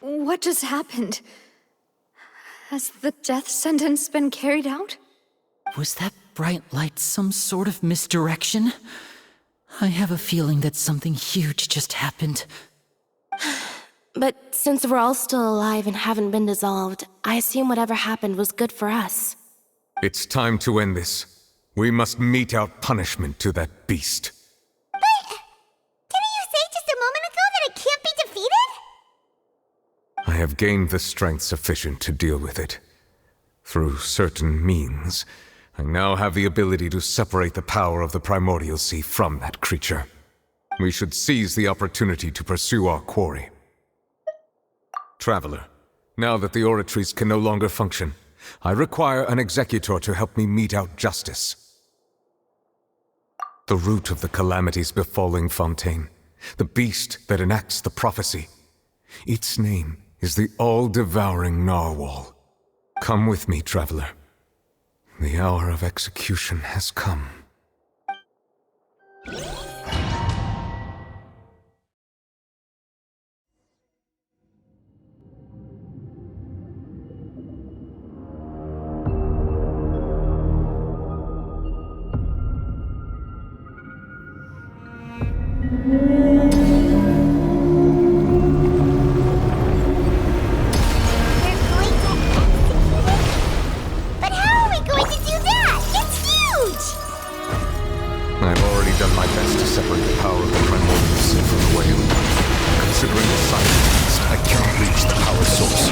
What just happened? Has the death sentence been carried out? Was that bright light some sort of misdirection? I have a feeling that something huge just happened. But since we're all still alive and haven't been dissolved, I assume whatever happened was good for us. It's time to end this. We must mete out punishment to that beast. But didn't you say just a moment ago that it can't be defeated? I have gained the strength sufficient to deal with it. Through certain means, I now have the ability to separate the power of the Primordial Sea from that creature. We should seize the opportunity to pursue our quarry. Traveler, now that the oratories can no longer function, I require an executor to help me mete out justice. The root of the calamities befalling Fontaine, the beast that enacts the prophecy. Its name is the all-devouring Narwhal. Come with me, traveler. The hour of execution has come. I've already done my best to separate the power of the Primordial Sea from the whale. Considering the size of the beast, I cannot reach the power source.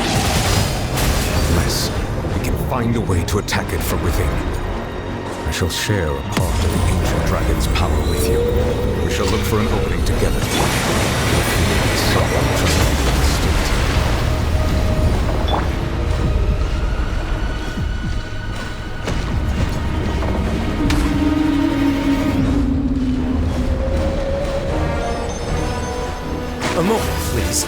Unless we can find a way to attack it from within. I shall share a part of the ancient dragon's power with you. We shall look for an opening together. A moment, please.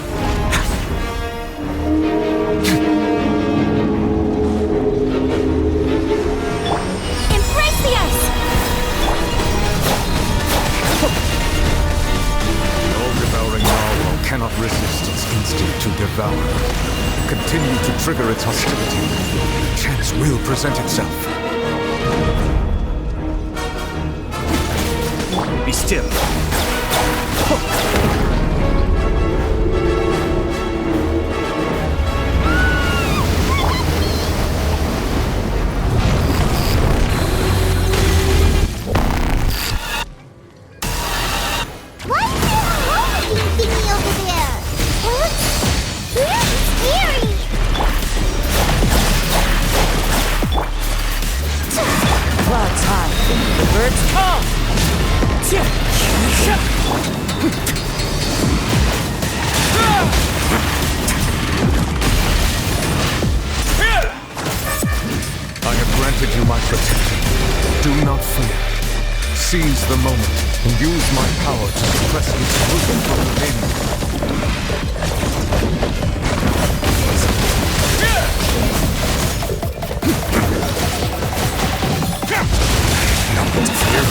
Impressious! The all-devouring narwhal cannot resist its instinct to devour. Continue to trigger its hostility. The chance will present itself. Be still. Clouds high, the birds come! I have granted you my protection. Do not fear. Seize the moment and use my power to suppress its root from within. Nothing to fear.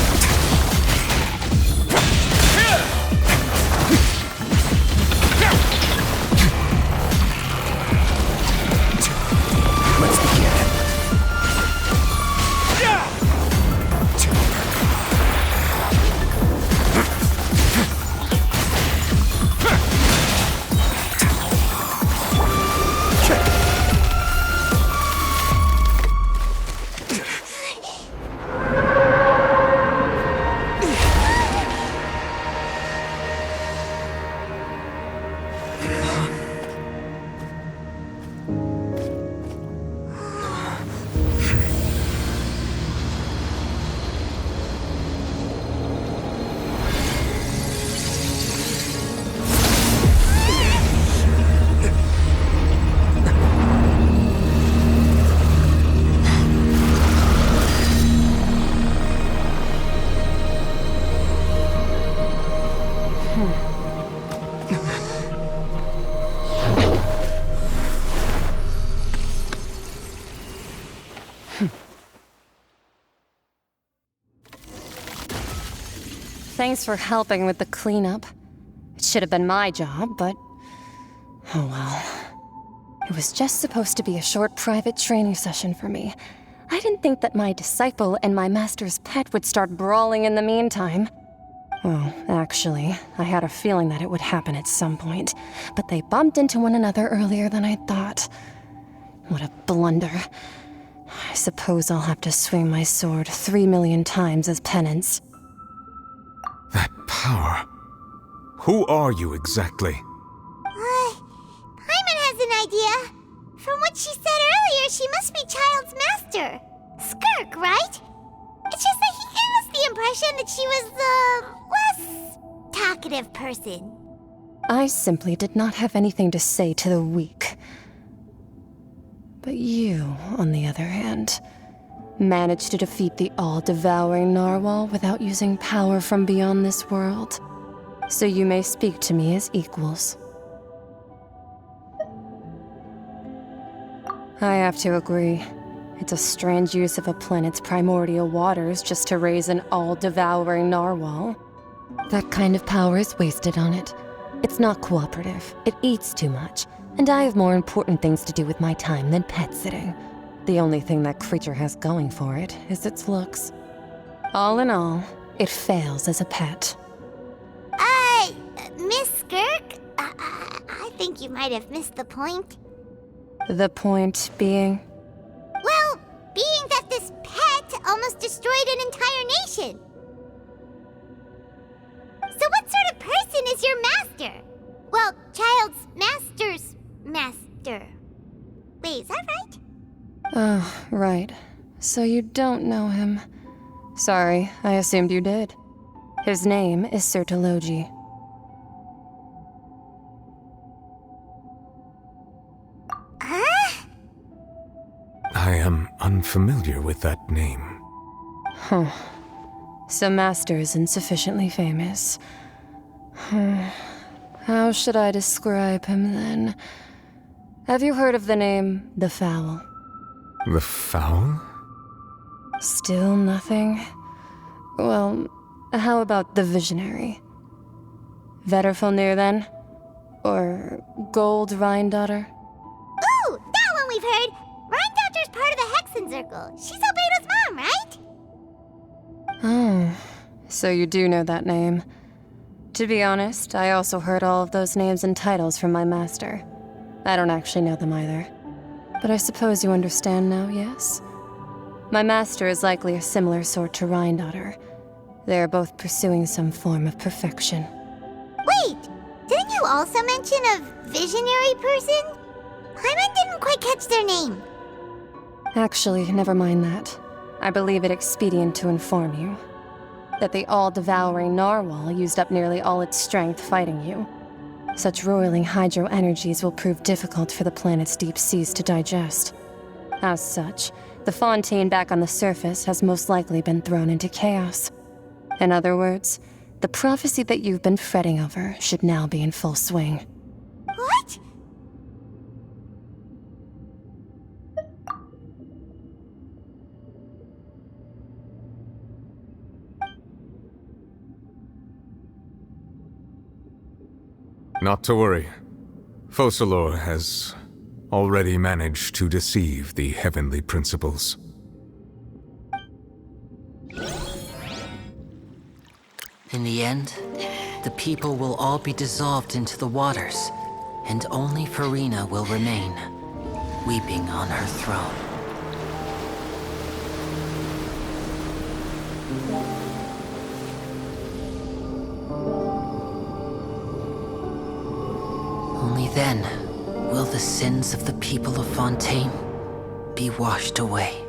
Thanks for helping with the cleanup. It should have been my job, but... oh well. It was just supposed to be a short private training session for me. I didn't think that my disciple and my master's pet would start brawling in the meantime. Well, actually, I had a feeling that it would happen at some point, but they bumped into one another earlier than I thought. What a blunder. I suppose I'll have to swing my sword 3 million times as penance. That power. Who are you exactly? Paimon has an idea. From what she said earlier, she must be Child's master. Skirk, right? It's just that he gave us the impression that she was the less talkative person. I simply did not have anything to say to the weak. But you, on the other hand, managed to defeat the all-devouring narwhal without using power from beyond this world. So you may speak to me as equals. I have to agree. It's a strange use of a planet's primordial waters just to raise an all-devouring narwhal. That kind of power is wasted on it. It's not cooperative. It eats too much. And I have more important things to do with my time than pet sitting. The only thing that creature has going for it is its looks. All in all, it fails as a pet. Miss Skirk? I think you might have missed the point. The point being? Well, being that this pet almost destroyed an entire nation. So what sort of person is your master? Well, Child's master's master. Wait, is that right? Oh, right. So you don't know him. Sorry, I assumed you did. His name is Sir Taloji. Huh? I am unfamiliar with that name. Huh. So Master isn't sufficiently famous. How should I describe him then? Have you heard of the name The Fowl? The Fowl? Still nothing? Well, how about the Visionary? Vetterfulnir then? Or Gold Rhindaughter? Ooh, that one we've heard. Rhindaughter's part of the Hexen Circle. She's Albedo's mom, right? Oh, so you do know that name. To be honest, I also heard all of those names and titles from my master. I don't actually know them either. But I suppose you understand now, yes? My master is likely a similar sort to Rhindaughter. They are both pursuing some form of perfection. Wait, didn't you also mention a visionary person? Paimon didn't quite catch their name. Actually, never mind that. I believe it expedient to inform you that the all-devouring narwhal used up nearly all its strength fighting you. Such roiling hydro energies will prove difficult for the planet's deep seas to digest. As such, the fontaine back on the surface has most likely been thrown into chaos. In other words, the prophecy that you've been fretting over should now be in full swing. What? Not to worry. Focalor has already managed to deceive the heavenly principles. In the end, the people will all be dissolved into the waters, and only Farina will remain, weeping on her throne. Only then will the sins of the people of Fontaine be washed away.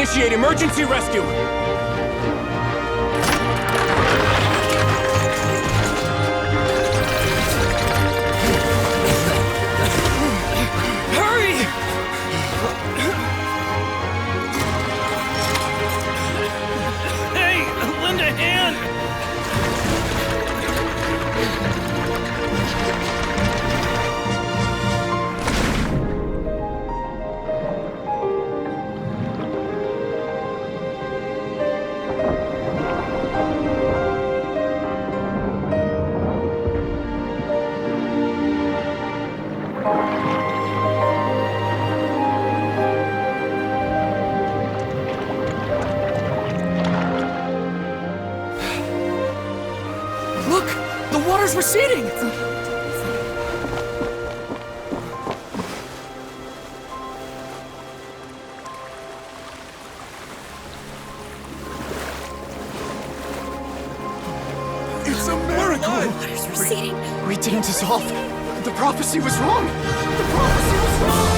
Initiate emergency rescue! Hurry! Hey, lend a hand! Look! The water's receding! It's a miracle! Water's receding. We didn't dissolve. The prophecy was wrong! The prophecy was wrong!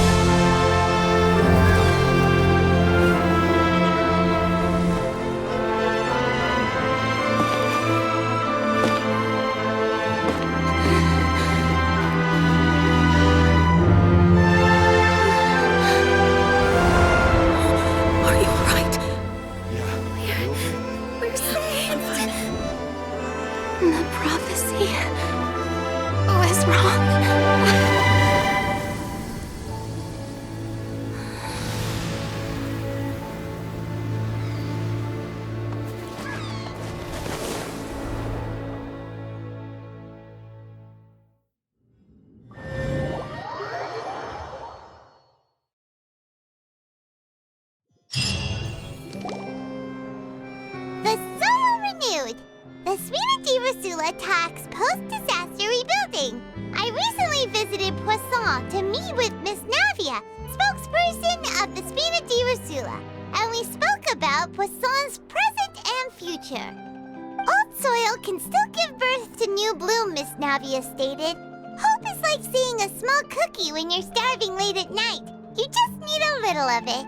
Are you alright? We're saved. The prophecy was wrong. The soul renewed. The Suite de Rasula talks post-disaster rebuilding. I recently visited Poisson to meet with Miss Navia, spokesperson of the Suite de Rasula, and we spoke about Poisson's present and future. Old soil can still give birth to new bloom, Miss Navia stated. Hope is like seeing a small cookie when you're starving late at night. You just need a little of it.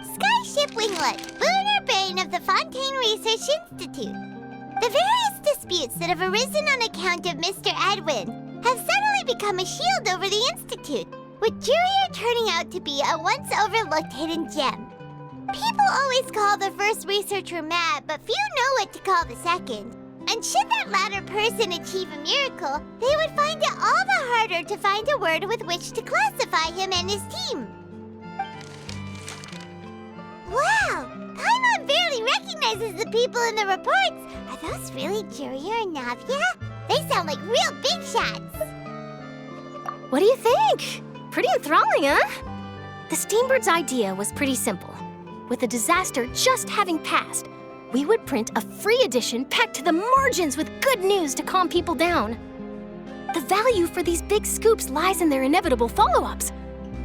Skyship Winglet, lunar brain of the Fontaine Research Institute. The various disputes that have arisen on account of Mr. Edwin have suddenly become a shield over the Institute, with Jurier turning out to be a once overlooked hidden gem. People always call the first researcher mad, but few know what to call the second. And should that latter person achieve a miracle, they would find it all the harder to find a word with which to classify him and his team. Wow! Paimon barely recognizes the people in the reports. Are those really Jurier and Navia? They sound like real big shots. What do you think? Pretty enthralling, huh? The Steambird's idea was pretty simple. With the disaster just having passed, we would print a free edition packed to the margins with good news to calm people down. The value for these big scoops lies in their inevitable follow-ups.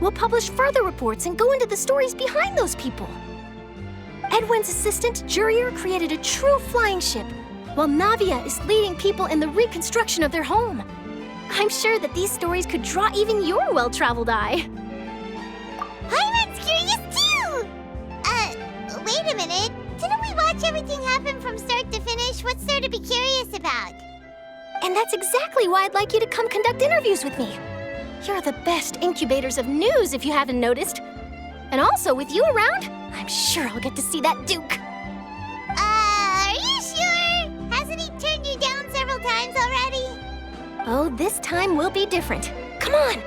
We'll publish further reports and go into the stories behind those people. Edwin's assistant, Jurier, created a true flying ship, while Navia is leading people in the reconstruction of their home. I'm sure that these stories could draw even your well-traveled eye. Paimon's curious too! Wait a minute. Didn't we watch everything happen from start to finish? What's there to be curious about? And that's exactly why I'd like you to come conduct interviews with me. You're the best incubators of news, if you haven't noticed. And also, with you around, I'm sure I'll get to see that Duke. Are you sure? Hasn't he turned you down several times already? Oh, this time will be different. Come on,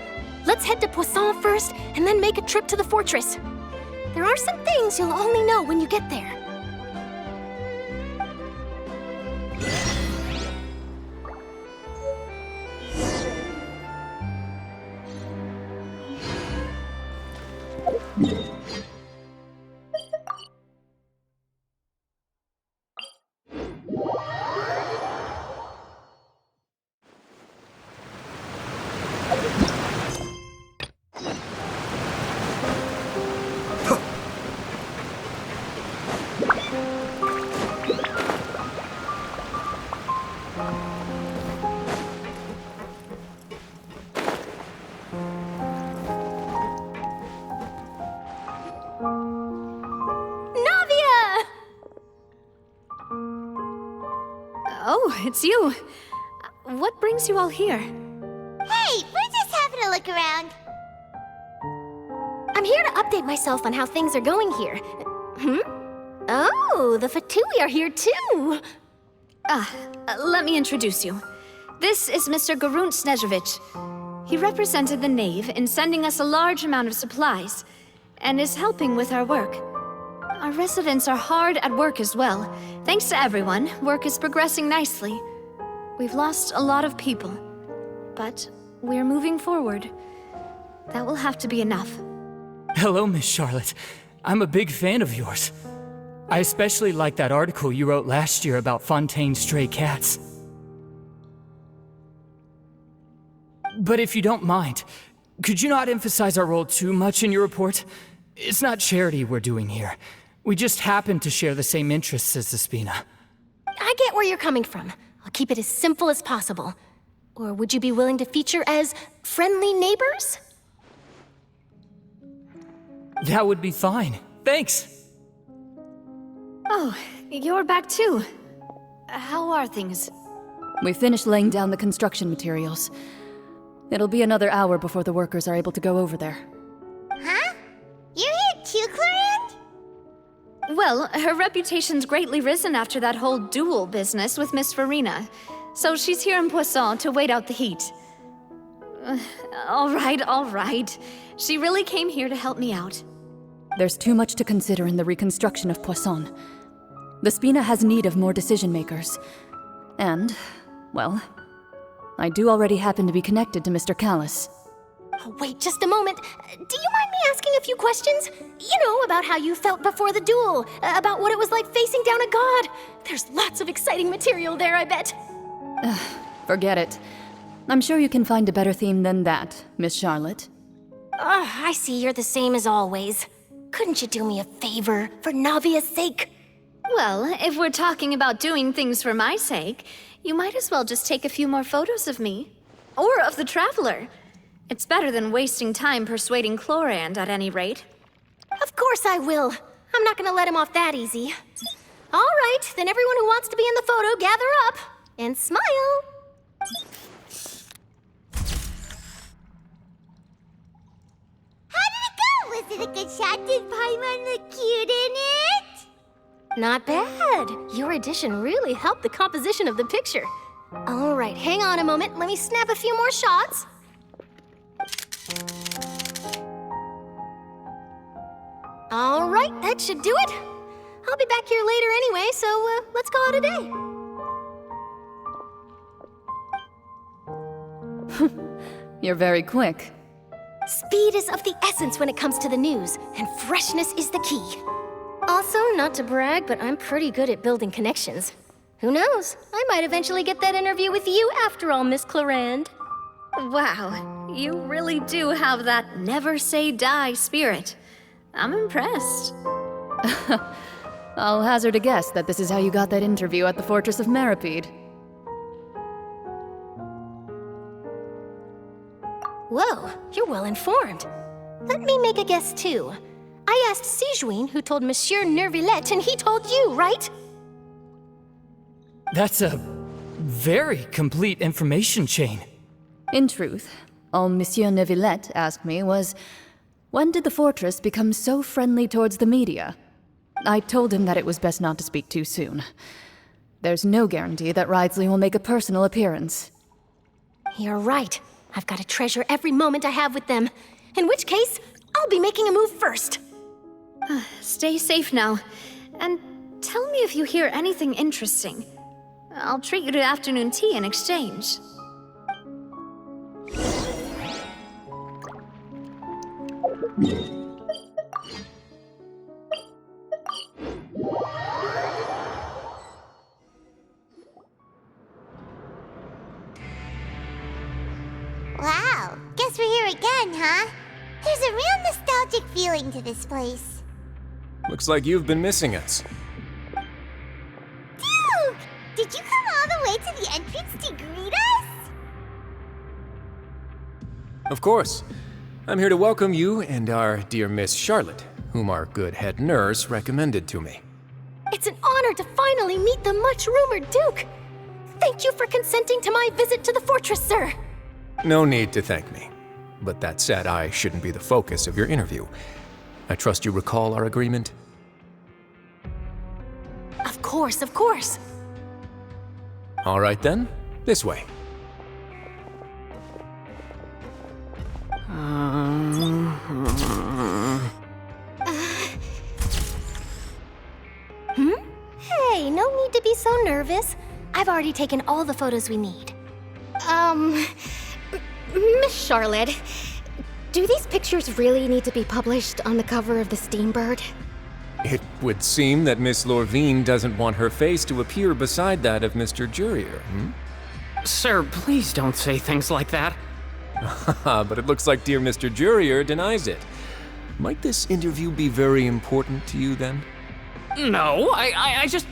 let's head to Poisson first, and then make a trip to the fortress. There are some things you'll only know when you get there. Oh, it's you. What brings you all here? Hey, we're just having a look around. I'm here to update myself on how things are going here. Oh, the Fatui are here too! Let me introduce you. This is Mr. Garunt Snezhevich. He represented the Knave in sending us a large amount of supplies, and is helping with our work. Our residents are hard at work as well. Thanks to everyone, work is progressing nicely. We've lost a lot of people, but we're moving forward. That will have to be enough. Hello, Miss Charlotte. I'm a big fan of yours. I especially like that article you wrote last year about Fontaine's stray cats. But if you don't mind, could you not emphasize our role too much in your report? It's not charity we're doing here. We just happen to share the same interests as the Spina. I get where you're coming from. I'll keep it as simple as possible. Or would you be willing to feature as friendly neighbors? That would be fine. Thanks. Oh, you're back too. How are things? We finished laying down the construction materials. It'll be another hour before the workers are able to go over there. Huh? You're here too, Clorinde? Well, her reputation's greatly risen after that whole duel business with Miss Farina. So she's here in Poisson to wait out the heat. All right. She really came here to help me out. There's too much to consider in the reconstruction of Poisson. The Spina has need of more decision-makers. And, well, I do already happen to be connected to Mr. Callis. Oh, wait just a moment. Do you mind me asking a few questions? You know, about how you felt before the duel, about what it was like facing down a god. There's lots of exciting material there, I bet. Forget it. I'm sure you can find a better theme than that, Miss Charlotte. I see you're the same as always. Couldn't you do me a favor, for Navia's sake? Well, if we're talking about doing things for my sake, you might as well just take a few more photos of me. Or of the Traveler. It's better than wasting time persuading Clorinde, at any rate. Of course I will. I'm not gonna let him off that easy. All right, then everyone who wants to be in the photo, gather up. And smile. How did it go? Was it a good shot? Did Paimon look cute in it? Not bad. Your addition really helped the composition of the picture. All right, hang on a moment. Let me snap a few more shots. All right, that should do it. I'll be back here later anyway, so let's call it a day. You're very quick. Speed is of the essence when it comes to the news, and freshness is the key. Also, not to brag, but I'm pretty good at building connections. Who knows? I might eventually get that interview with you after all, Miss Clorinde. Wow, you really do have that never say die spirit. I'm impressed. I'll hazard a guess that this is how you got that interview at the Fortress of Meripede. Whoa, you're well informed. Let me make a guess too. I asked Sijuin who told Monsieur Nervillet, and he told you, right? That's a very complete information chain. In truth, all Monsieur Neuvillette asked me was, when did the fortress become so friendly towards the media? I told him that it was best not to speak too soon. There's no guarantee that Ridsley will make a personal appearance. You're right. I've got to treasure every moment I have with them. In which case, I'll be making a move first. Stay safe now. And tell me if you hear anything interesting. I'll treat you to afternoon tea in exchange. Wow, guess we're here again, huh? There's a real nostalgic feeling to this place. Looks like you've been missing us. Duke! Did you come all the way to the entrance to greet us? Of course. I'm here to welcome you and our dear Miss Charlotte, whom our good head nurse recommended to me. It's an honor to finally meet the much-rumored Duke. Thank you for consenting to my visit to the fortress, sir. No need to thank me. But that said, I shouldn't be the focus of your interview. I trust you recall our agreement? Of course, of course. All right then, this way. Hey, no need to be so nervous. I've already taken all the photos we need. Miss Charlotte, do these pictures really need to be published on the cover of the Steambird? It would seem that Miss Lorvine doesn't want her face to appear beside that of Mr. Jurier, Sir, please don't say things like that. But it looks like dear Mr. Jurier denies it. Might this interview be very important to you then? No, I just...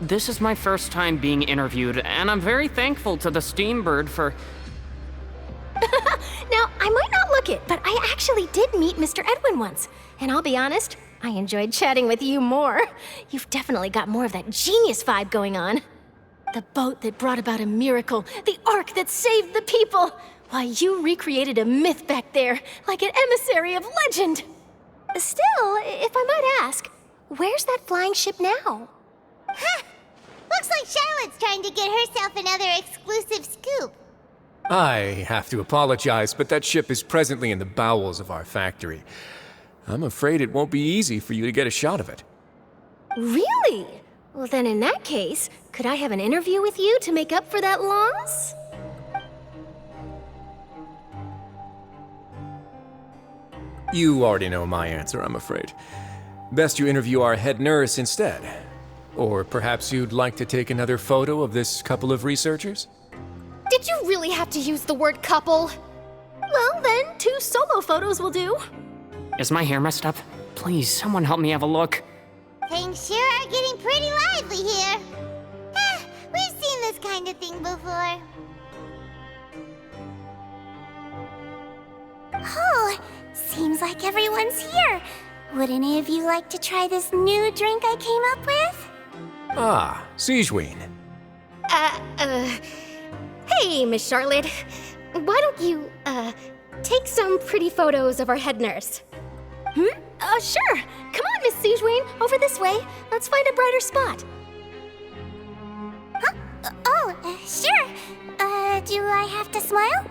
This is my first time being interviewed, and I'm very thankful to the Steambird for... Now, I might not look it, but I actually did meet Mr. Edwin once. And I'll be honest, I enjoyed chatting with you more. You've definitely got more of that genius vibe going on. The boat that brought about a miracle, the ark that saved the people. Why, you recreated a myth back there, like an emissary of legend. Still, if I might ask, where's that flying ship now? Huh! Looks like Charlotte's trying to get herself another exclusive scoop. I have to apologize, but that ship is presently in the bowels of our factory. I'm afraid it won't be easy for you to get a shot of it. Really? Well, then in that case, could I have an interview with you to make up for that loss? You already know my answer, I'm afraid. Best you interview our head nurse instead. Or perhaps you'd like to take another photo of this couple of researchers? Did you really have to use the word couple? Well, then, 2 solo photos will do. Is my hair messed up? Please, someone help me have a look. Things sure are getting pretty lively here. We've seen this kind of thing before. Oh, seems like everyone's here. Would any of you like to try this new drink I came up with? Ah, Siegeween. Hey, Miss Charlotte. Why don't you, take some pretty photos of our head nurse? Sure. Come on, Miss Siegeween, over this way. Let's find a brighter spot. Huh? Sure. Do I have to smile?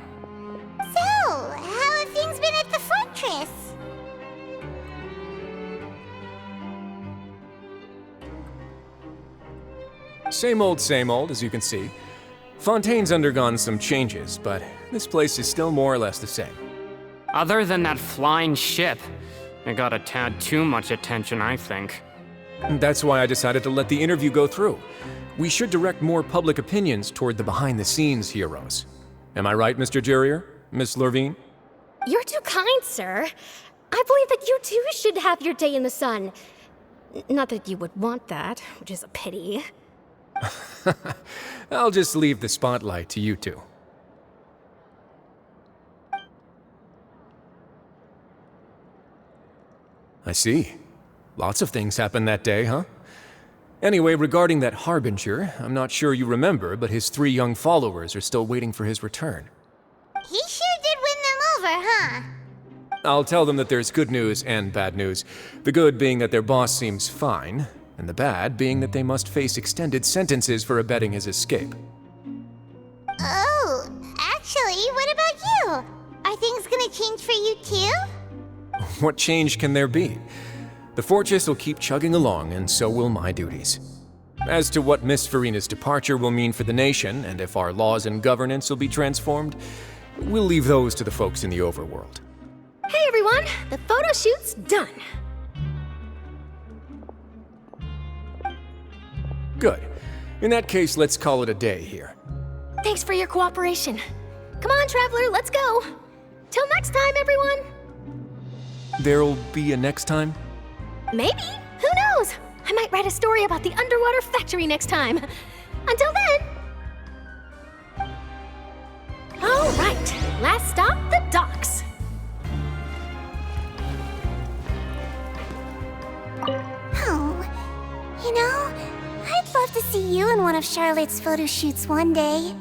So, how have things been at the fortress? Same old, as you can see. Fontaine's undergone some changes, but this place is still more or less the same. Other than that flying ship, it got a tad too much attention, I think. That's why I decided to let the interview go through. We should direct more public opinions toward the behind-the-scenes heroes. Am I right, Mr. Jurier? Miss Lorvine? You're too kind, sir. I believe that you too should have your day in the sun. Not that you would want that, which is a pity. I'll just leave the spotlight to you two. I see. Lots of things happened that day, huh? Anyway, regarding that Harbinger, I'm not sure you remember, but his 3 young followers are still waiting for his return. He sure did win them over, huh? I'll tell them that there's good news and bad news. The good being that their boss seems fine, and the bad being that they must face extended sentences for abetting his escape. Oh, actually, what about you? Are things gonna change for you too? What change can there be? The fortress will keep chugging along, and so will my duties. As to what Miss Farina's departure will mean for the nation, and if our laws and governance will be transformed, we'll leave those to the folks in the overworld. Hey everyone, the photo shoot's done. Good. In that case, let's call it a day here. Thanks for your cooperation. Come on, Traveler, let's go. Till next time, everyone. There'll be a next time? Maybe. Who knows? I might write a story about the underwater factory next time. Until then. All right, last stop, the docks. Oh, you know, I'd love to see you in one of Charlotte's photo shoots one day.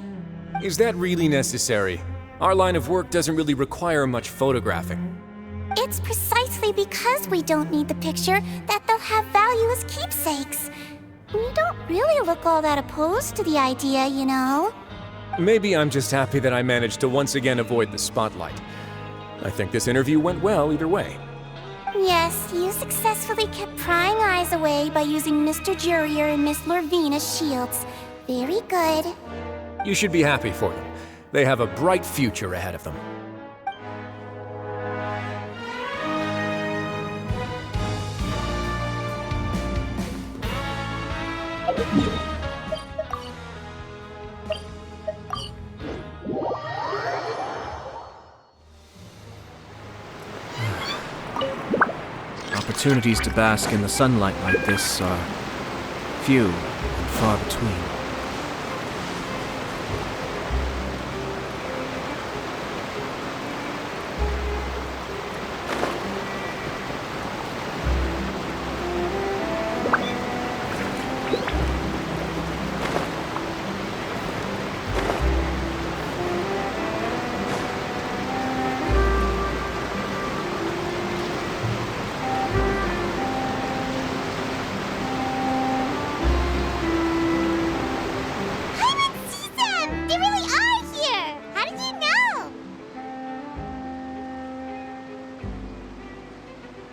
Is that really necessary? Our line of work doesn't really require much photographing. It's precisely because we don't need the picture that they'll have value as keepsakes. We don't really look all that opposed to the idea, you know. Maybe I'm just happy that I managed to once again avoid the spotlight. I think this interview went well either way. Yes, you successfully kept prying eyes away by using Mr. Jurier and Miss Lorvine as shields. Very good. You should be happy for them. They have a bright future ahead of them. Opportunities to bask in the sunlight like this are few and far between.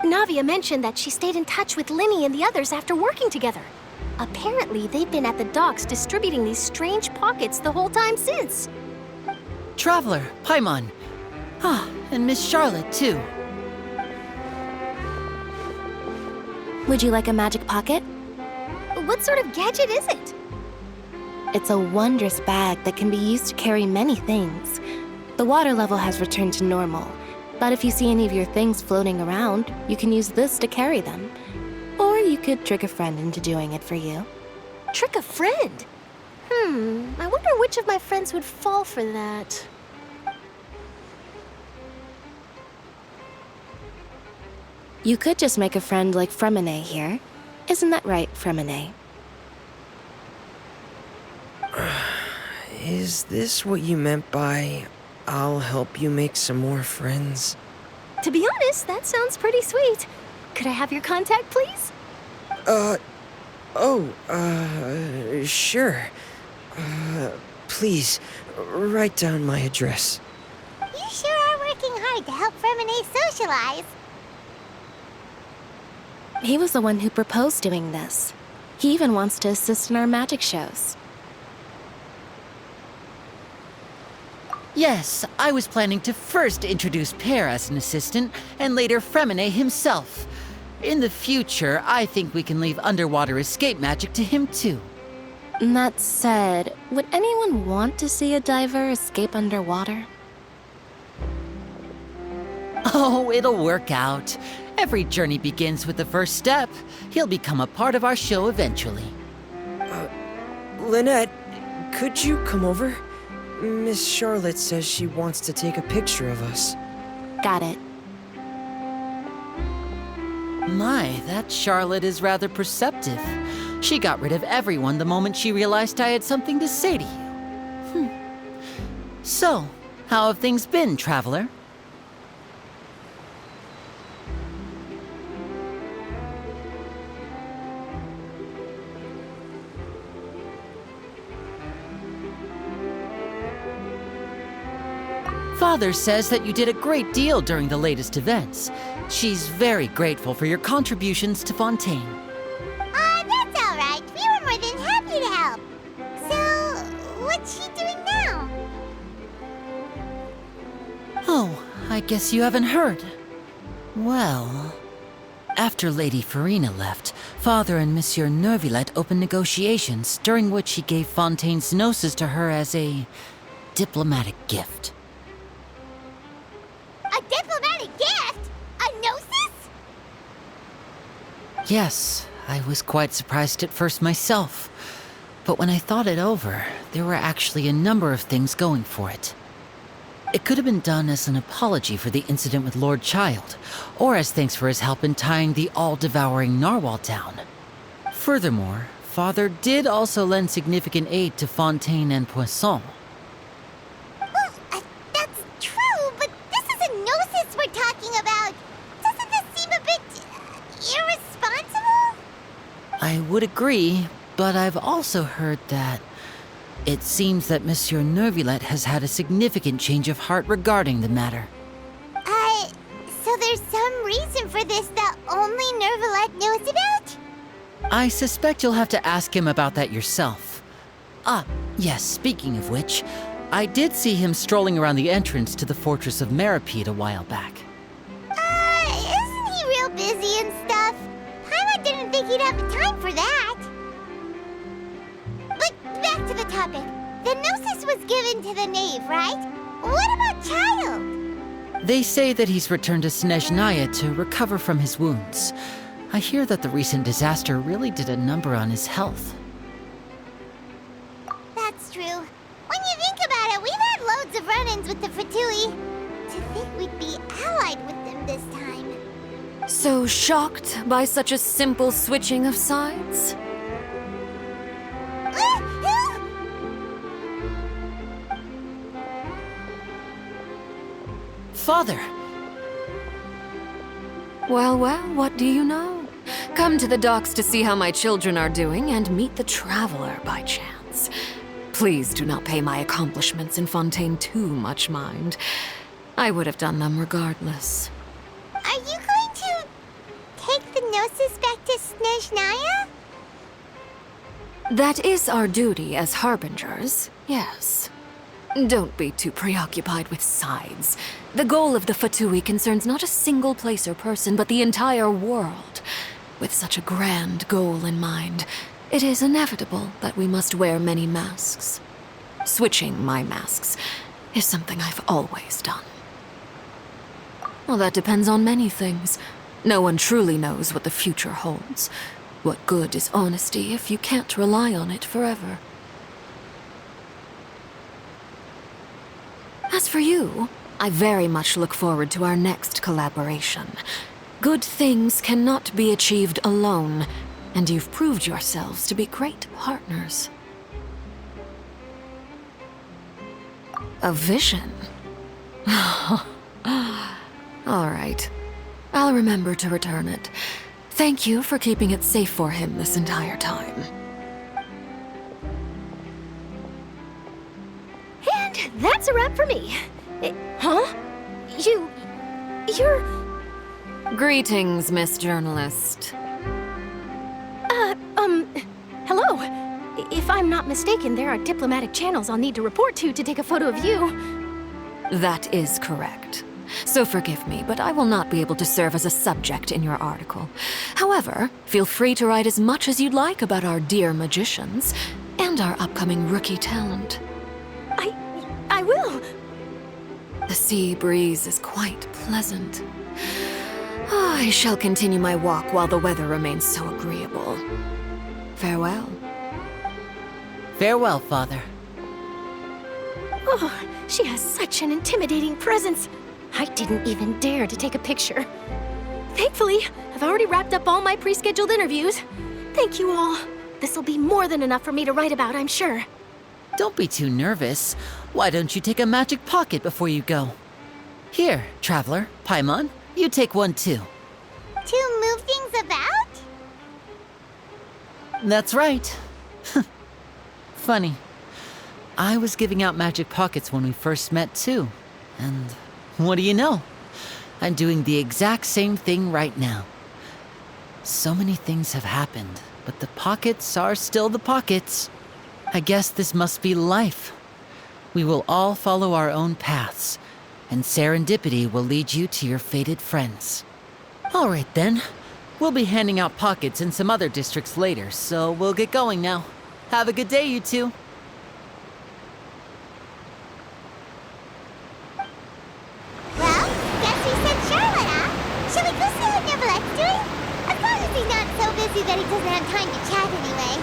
Navia mentioned that she stayed in touch with Linny and the others after working together. Apparently, they've been at the docks distributing these strange pockets the whole time since. Traveler, Paimon. Ah, and Miss Charlotte, too. Would you like a magic pocket? What sort of gadget is it? It's a wondrous bag that can be used to carry many things. The water level has returned to normal, but if you see any of your things floating around, you can use this to carry them. Or you could trick a friend into doing it for you. Trick a friend? I wonder which of my friends would fall for that. You could just make a friend like Fremine here. Isn't that right, Fremine? Is this what you meant by, I'll help you make some more friends? To be honest, that sounds pretty sweet. Could I have your contact, please? Sure. Please, write down my address. You sure are working hard to help Fremine socialize. He was the one who proposed doing this. He even wants to assist in our magic shows. Yes, I was planning to first introduce Per as an assistant, and later Fremine himself. In the future, I think we can leave underwater escape magic to him too. That said, would anyone want to see a diver escape underwater? Oh, it'll work out. Every journey begins with the first step. He'll become a part of our show eventually. Lynette, could you come over? Miss Charlotte says she wants to take a picture of us. Got it. My, that Charlotte is rather perceptive. She got rid of everyone the moment she realized I had something to say to you. So, how have things been, Traveler? Father says that you did a great deal during the latest events. She's very grateful for your contributions to Fontaine. That's all right. We were more than happy to help. So, what's she doing now? Oh, I guess you haven't heard. Well, after Lady Farina left, Father and Monsieur Neuvillette opened negotiations, during which he gave Fontaine's gnosis to her as a diplomatic gift. A diplomatic gift? A gnosis? Yes, I was quite surprised at first myself. But when I thought it over, there were actually a number of things going for it. It could have been done as an apology for the incident with Lord Child, or as thanks for his help in tying the all-devouring narwhal down. Furthermore, Father did also lend significant aid to Fontaine and Poisson. Well, that's true, but this is a gnosis we're talking about. Doesn't this seem a bit irresponsible? I would agree, but I've also heard that it seems that Monsieur Neuvillette has had a significant change of heart regarding the matter. So there's some reason for this that only Neuvillette knows about? I suspect you'll have to ask him about that yourself. Ah, yes, speaking of which, I did see him strolling around the entrance to the Fortress of Meripede a while back. Isn't he real busy and stuff? Paimon didn't think he'd have the time for that. But back to the topic. The Gnosis was given to the knave, right? What about Child? They say that he's returned to Snezhnaya to recover from his wounds. I hear that the recent disaster really did a number on his health. That's true. When you think about it, we've had loads of run-ins with the Fatui. To think we'd be allied with them this time. So shocked by such a simple switching of sides? Father! Well, what do you know? Come to the docks to see how my children are doing and meet the Traveler by chance. Please do not pay my accomplishments in Fontaine too much mind. I would have done them regardless. Are you going to take the Gnosis back to Snezhnaya? That is our duty as harbingers, yes. Don't be too preoccupied with sides. The goal of the Fatui concerns not a single place or person, but the entire world. With such a grand goal in mind, it is inevitable that we must wear many masks. Switching my masks is something I've always done. Well, that depends on many things. No one truly knows what the future holds. What good is honesty if you can't rely on it forever? As for you, I very much look forward to our next collaboration. Good things cannot be achieved alone, and you've proved yourselves to be great partners. A vision? All right. I'll remember to return it. Thank you for keeping it safe for him this entire time. And that's a wrap for me. Huh? You're... Greetings, Miss Journalist. Hello. If I'm not mistaken, there are diplomatic channels I'll need to report to take a photo of you. That is correct. So forgive me, but I will not be able to serve as a subject in your article. However, feel free to write as much as you'd like about our dear magicians and our upcoming rookie talent. I will. The sea breeze is quite pleasant. I shall continue my walk while the weather remains so agreeable. Farewell. Farewell, Father. Oh, she has such an intimidating presence. I didn't even dare to take a picture. Thankfully, I've already wrapped up all my pre-scheduled interviews. Thank you all. This'll be more than enough for me to write about, I'm sure. Don't be too nervous. Why don't you take a magic pocket before you go? Here, Traveler, Paimon, you take one too. To move things about? That's right. Funny. I was giving out magic pockets when we first met too. And what do you know? I'm doing the exact same thing right now. So many things have happened, but the pockets are still the pockets. I guess this must be life. We will all follow our own paths, and serendipity will lead you to your fated friends. All right then. We'll be handing out pockets in some other districts later, so we'll get going now. Have a good day, you two. Well, guess we sent Charlotte, huh? Shall we go see what Neville's doing? As long as he's not so busy that he doesn't have time to chat anyway.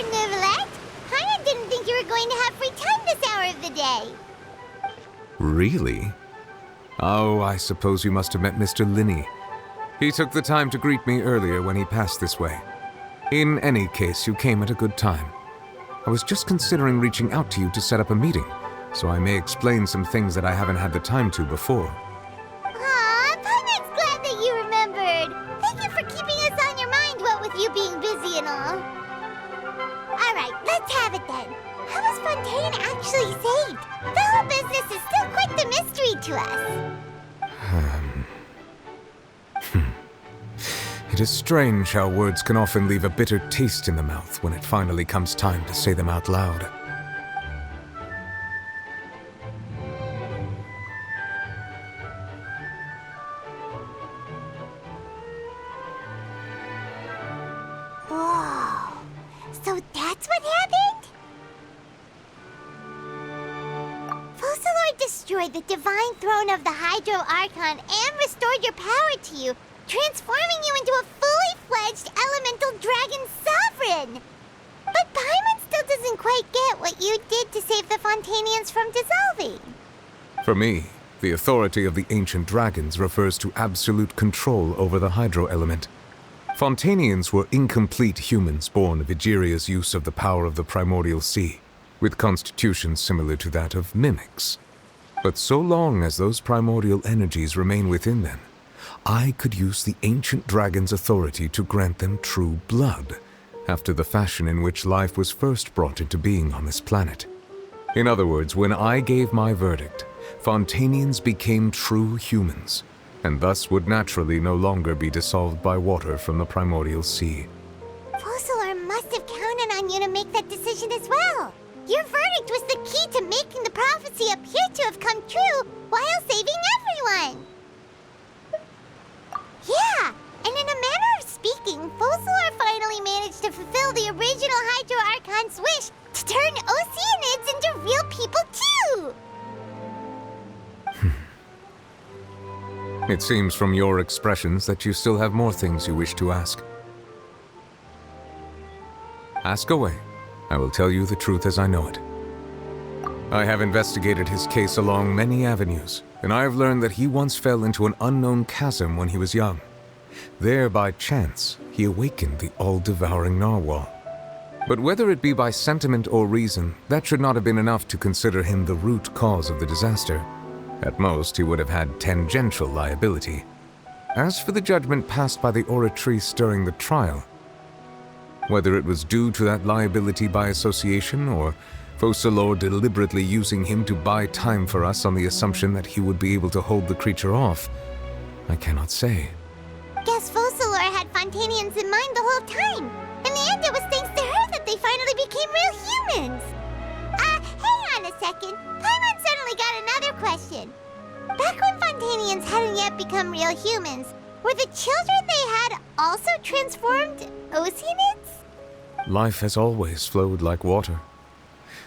Neuvillette. Paimon didn't think you were going to have free time this hour of the day. Really? Oh, I suppose you must have met Mr. Linney. He took the time to greet me earlier when he passed this way. In any case, you came at a good time. I was just considering reaching out to you to set up a meeting, so I may explain some things that I haven't had the time to before. Aw, Paimon's glad that you remembered. Thank you for keeping us on your mind, what with you being busy and all. Alright, let's have it then. How was Fontaine actually saved? The whole business is still quite the mystery to us. It is strange how words can often leave a bitter taste in the mouth when it finally comes time to say them out loud. Whoa. So that's what happened? Focalor destroyed the divine throne of the Hydro Archon and restored your power to you, transforming you into a fully fledged elemental dragon sovereign. But Paimon still doesn't quite get what you did to save the Fontainians from dissolving. For me, the authority of the ancient dragons refers to absolute control over the hydro element. Fontainians were incomplete humans born of Egeria's use of the power of the primordial sea, with constitutions similar to that of mimics. But so long as those primordial energies remain within them, I could use the ancient dragon's authority to grant them true blood, after the fashion in which life was first brought into being on this planet. In other words, when I gave my verdict, Fontainians became true humans, and thus would naturally no longer be dissolved by water from the primordial sea. Focalor must have counted on you to make that decision as well. Your verdict was the key to making the prophecy appear to have come true while saving everyone. Yeah, and in a manner of speaking, Focalor finally managed to fulfill the original Hydro Archon's wish to turn Oceanids into real people too! It seems from your expressions that you still have more things you wish to ask. Ask away. I will tell you the truth as I know it. I have investigated his case along many avenues, and I have learned that he once fell into an unknown chasm when he was young. There, by chance, he awakened the all-devouring narwhal. But whether it be by sentiment or reason, that should not have been enough to consider him the root cause of the disaster. At most, he would have had tangential liability. As for the judgment passed by the Oratrice during the trial, whether it was due to that liability by association, or Focalor deliberately using him to buy time for us on the assumption that he would be able to hold the creature off, I cannot say. Guess Focalor had Fontainians in mind the whole time. In the end, it was thanks to her that they finally became real humans. Hang on a second. Paimon suddenly got another question. Back when Fontainians hadn't yet become real humans, were the children they had also transformed Oceanids? Life has always flowed like water.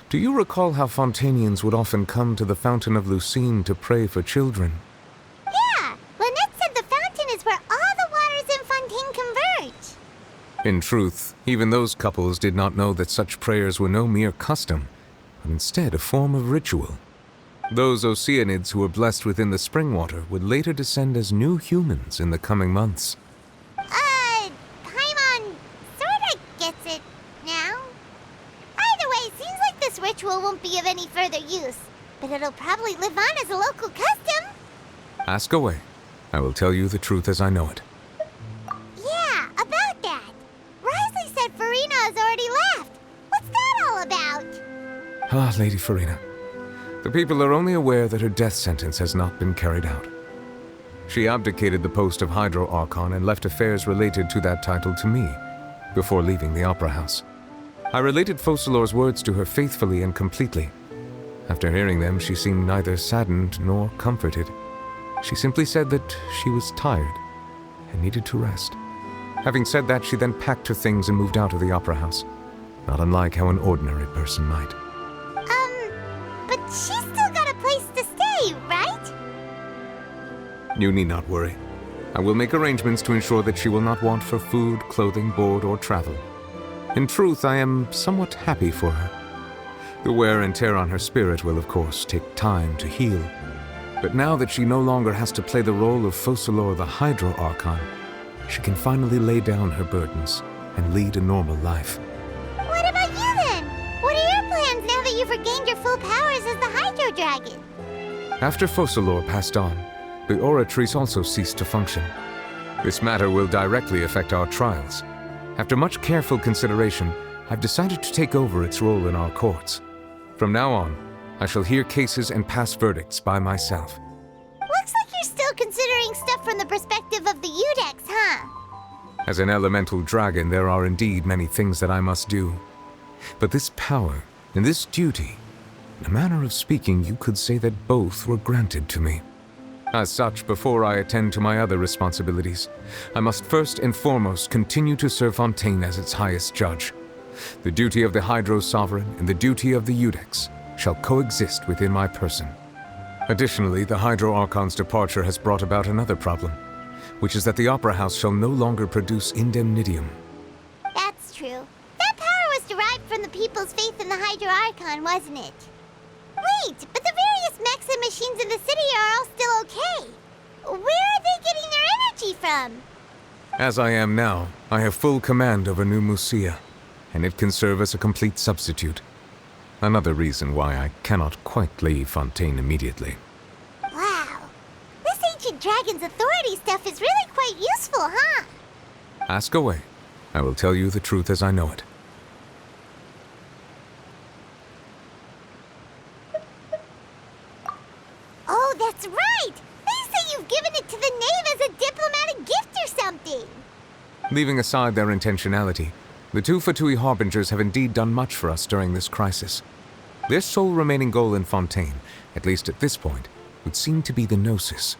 Do you recall how Fontainians would often come to the Fountain of Lucine to pray for children? Yeah, Lynette said the fountain is where all the waters in Fontaine converge. In truth, even those couples did not know that such prayers were no mere custom, but instead a form of ritual. Those Oceanids who were blessed within the spring water would later descend as new humans in the coming months. Paimon sorta gets it now. Either way, seems like this ritual won't be of any further use, but it'll probably live on as a local custom. Ask away. I will tell you the truth as I know it. Yeah, about that. Risley said Farina has already left. What's that all about? Ah, Lady Farina. The people are only aware that her death sentence has not been carried out. She abdicated the post of Hydro Archon and left affairs related to that title to me, before leaving the Opera House. I related Focalor's words to her faithfully and completely. After hearing them, she seemed neither saddened nor comforted. She simply said that she was tired and needed to rest. Having said that, she then packed her things and moved out of the Opera House, not unlike how an ordinary person might. But she's still got a place to stay, right? You need not worry. I will make arrangements to ensure that she will not want for food, clothing, board, or travel. In truth, I am somewhat happy for her. The wear and tear on her spirit will, of course, take time to heal. But now that she no longer has to play the role of Focalor the Hydro Archon, she can finally lay down her burdens and lead a normal life. What about you then? What are your plans now that you've regained your full powers as the Hydro Dragon? After Focalor passed on, the Oratrice also ceased to function. This matter will directly affect our trials. After much careful consideration, I've decided to take over its role in our courts. From now on, I shall hear cases and pass verdicts by myself. Looks like you're still considering stuff from the perspective of the Udex, huh? As an elemental dragon, there are indeed many things that I must do. But this power and this duty, in a manner of speaking, you could say that both were granted to me. As such, before I attend to my other responsibilities, I must first and foremost continue to serve Fontaine as its highest judge. The duty of the Hydro Sovereign and the duty of the Udex shall coexist within my person. Additionally, the Hydro Archon's departure has brought about another problem, which is that the Opera House shall no longer produce indemnitium. That's true. That power was derived from the people's faith in the Hydro Archon, wasn't it? Wait, but the various mechs and machines in the city are all still okay. Where are they getting their energy from? As I am now, I have full command over New Musia, and it can serve as a complete substitute. Another reason why I cannot quite leave Fontaine immediately. Wow. This ancient dragon's authority stuff is really quite useful, huh? Ask away. I will tell you the truth as I know it. Oh, that's right! They say you've given it to the knave as a diplomatic gift or something! Leaving aside their intentionality, the two Fatui Harbingers have indeed done much for us during this crisis. Their sole remaining goal in Fontaine, at least at this point, would seem to be the Gnosis.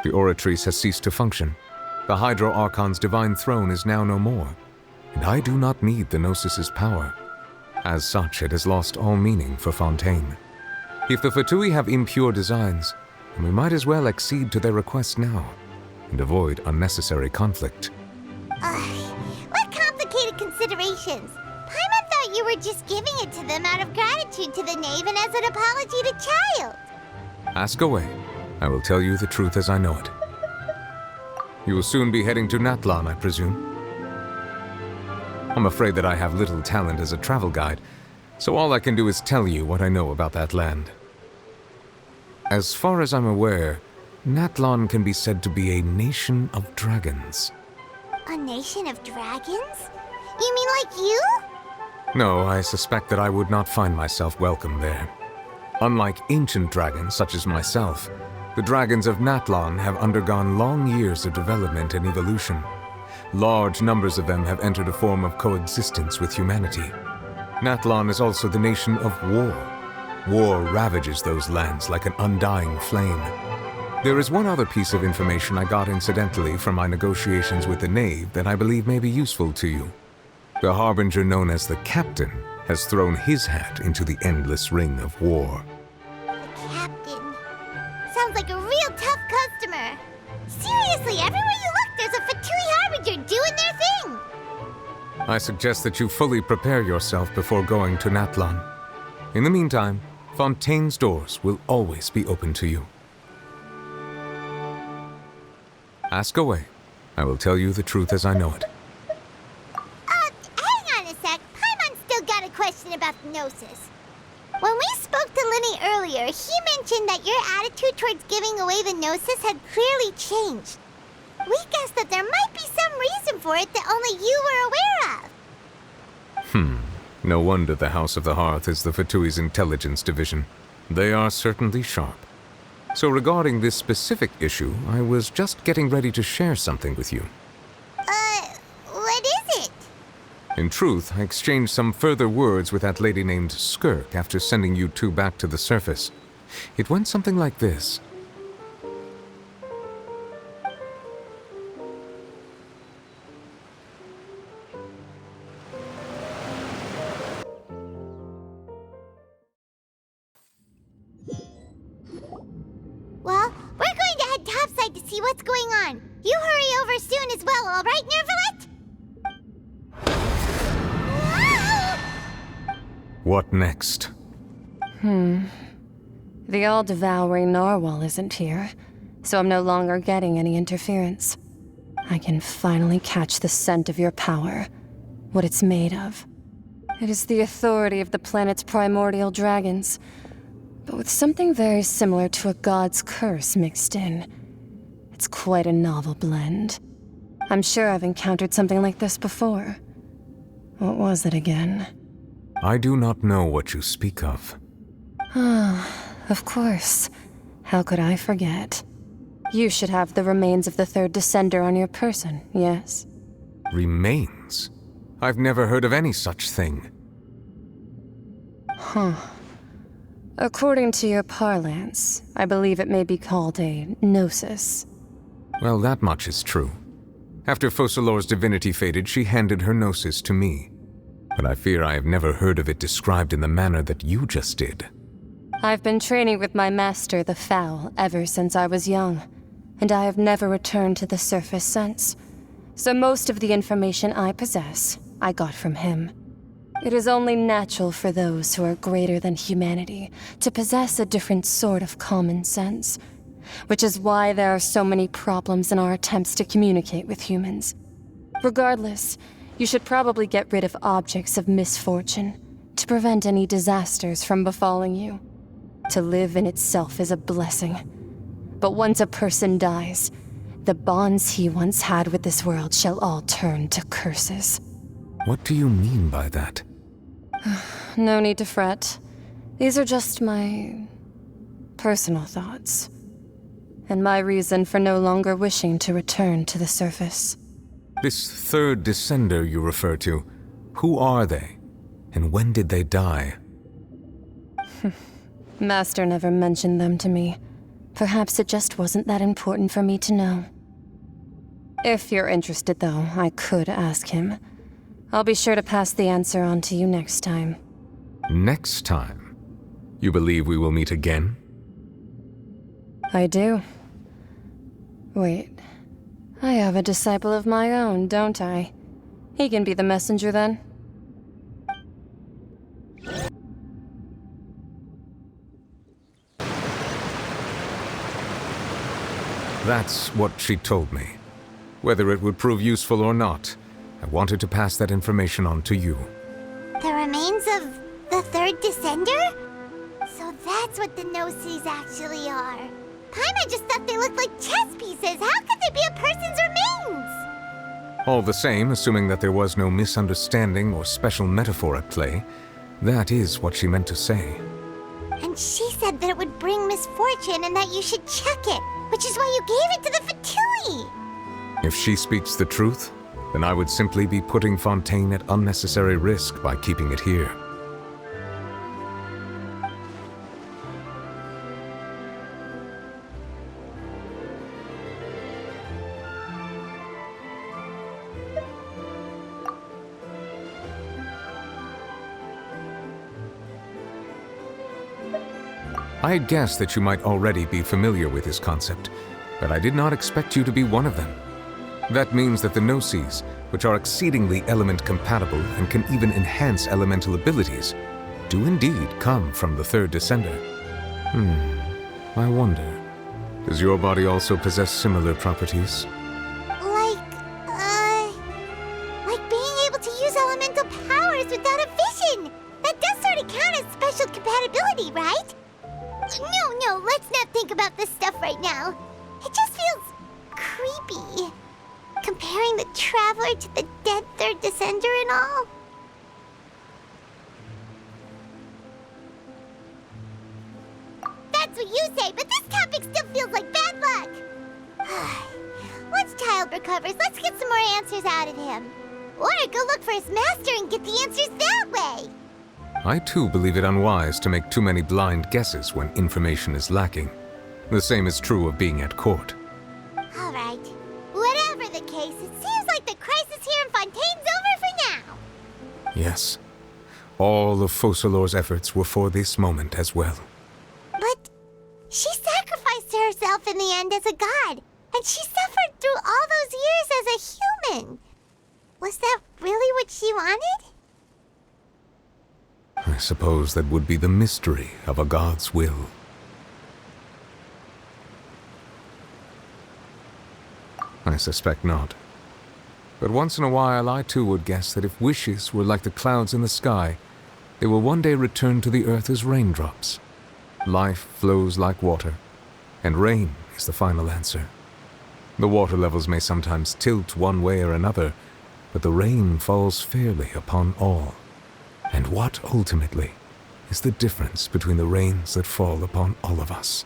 The Oratrice has ceased to function. The Hydro Archon's divine throne is now no more, and I do not need the Gnosis's power. As such, it has lost all meaning for Fontaine. If the Fatui have impure designs, then we might as well accede to their request now, and avoid unnecessary conflict. What complicated considerations! Paimon thought you were just giving it to them out of gratitude to the knave and as an apology to Child. Ask away. I will tell you the truth as I know it. You will soon be heading to Natlan, I presume. I'm afraid that I have little talent as a travel guide, so all I can do is tell you what I know about that land. As far as I'm aware, Natlan can be said to be a nation of dragons. A nation of dragons? You mean like you? No, I suspect that I would not find myself welcome there. Unlike ancient dragons such as myself, the dragons of Natlan have undergone long years of development and evolution. Large numbers of them have entered a form of coexistence with humanity. Natlan is also the nation of war. War ravages those lands like an undying flame. There is one other piece of information I got incidentally from my negotiations with the knave that I believe may be useful to you. The harbinger known as the Captain has thrown his hat into the endless ring of war. The Captain. Sounds like a real tough customer. Seriously, everywhere you look, there's a Fatui Harbinger doing their thing! I suggest that you fully prepare yourself before going to Natlan. In the meantime, Fontaine's doors will always be open to you. Ask away. I will tell you the truth as I know it. Hang on a sec. Paimon's still got a question about the Gnosis. When we spoke to Linny earlier, he mentioned that your attitude towards giving away the Gnosis had clearly changed. We guessed that there might be some reason for it that only you were aware of. No wonder the House of the Hearth is the Fatui's intelligence division. They are certainly sharp. So regarding this specific issue, I was just getting ready to share something with you. What is it? In truth, I exchanged some further words with that lady named Skirk after sending you two back to the surface. It went something like this. Well, we're going to head topside to see what's going on. You hurry over soon as well, all right, Nervalet? What next? The all-devouring narwhal isn't here, so I'm no longer getting any interference. I can finally catch the scent of your power, what it's made of. It is the authority of the planet's primordial dragons, but with something very similar to a god's curse mixed in. It's quite a novel blend. I'm sure I've encountered something like this before. What was it again? I do not know what you speak of. Of course. How could I forget? You should have the remains of the third Descender on your person, yes? Remains? I've never heard of any such thing. According to your parlance, I believe it may be called a gnosis. Well, that much is true. After Focalor's divinity faded, she handed her gnosis to me. But I fear I have never heard of it described in the manner that you just did. I've been training with my master, the Foul, ever since I was young, and I have never returned to the surface since. So most of the information I possess, I got from him. It is only natural for those who are greater than humanity to possess a different sort of common sense, which is why there are so many problems in our attempts to communicate with humans. Regardless, you should probably get rid of objects of misfortune to prevent any disasters from befalling you. To live in itself is a blessing. But once a person dies, the bonds he once had with this world shall all turn to curses. What do you mean by that? No need to fret. These are just my personal thoughts, and my reason for no longer wishing to return to the surface. This third Descender you refer to, who are they? And when did they die? Master never mentioned them to me. Perhaps it just wasn't that important for me to know. If you're interested, though, I could ask him. I'll be sure to pass the answer on to you next time. Next time? You believe we will meet again? I do. Wait. I have a disciple of my own, don't I? He can be the messenger then. That's what she told me. Whether it would prove useful or not, I wanted to pass that information on to you. The remains of the third Descender? So that's what the Gnosis actually are. Paimon just thought they looked like chess pieces. How could they be a person's remains? All the same, assuming that there was no misunderstanding or special metaphor at play, that is what she meant to say. And she said that it would bring misfortune and that you should check it, which is why you gave it to the Fatui. If she speaks the truth, then I would simply be putting Fontaine at unnecessary risk by keeping it here. I had guessed that you might already be familiar with this concept, but I did not expect you to be one of them. That means that the Gnosis, which are exceedingly element-compatible and can even enhance elemental abilities, do indeed come from the third Descender. I wonder, does your body also possess similar properties? Like being able to use elemental powers without a vision! That does sort of count as special compatibility, right? No, let's not think about this stuff right now. It just feels creepy. Comparing the Traveler to the dead third Descender and all. That's what you say, but this topic still feels like bad luck. Once Child recovers, let's get some more answers out of him. Or go look for his master and get the answers that way. I too believe it unwise to make too many blind guesses when information is lacking. The same is true of being at court. All right. Whatever the case, it seems like the crisis here in Fontaine's over for now. Yes. All of Focalor's efforts were for this moment as well. But she sacrificed herself in the end as a god, and she suffered through all those years as a human. Was that really what she wanted? I suppose that would be the mystery of a god's will. I suspect not. But once in a while, I too would guess that if wishes were like the clouds in the sky, they will one day return to the earth as raindrops. Life flows like water, and rain is the final answer. The water levels may sometimes tilt one way or another, but the rain falls fairly upon all. And what, ultimately, is the difference between the rains that fall upon all of us?